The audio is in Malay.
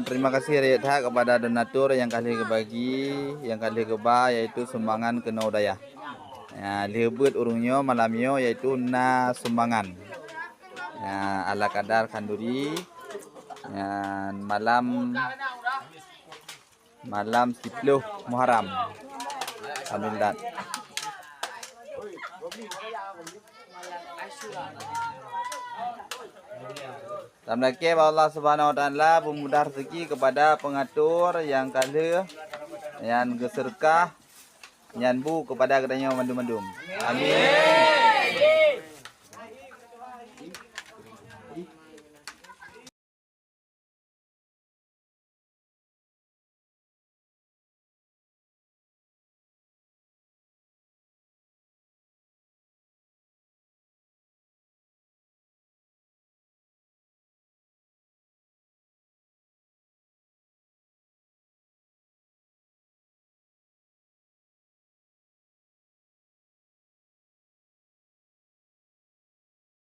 Terima kasih Riyadha kepada donatur yang kali kebagi, yang kali keba yaitu sumbangan kena udaya. Ya, lihebut urungnya malamnya yaitu na sumbangan. Ya, ala kadar kanduri. Ya, malam 10 Muharram. Alhamdulillah. Alhamdulillah Allah Subhanahu wa taala memudah rezeki kepada pengatur yang kala yang geserkah nyanbu kepada kedanya mandum-mandum. Amin.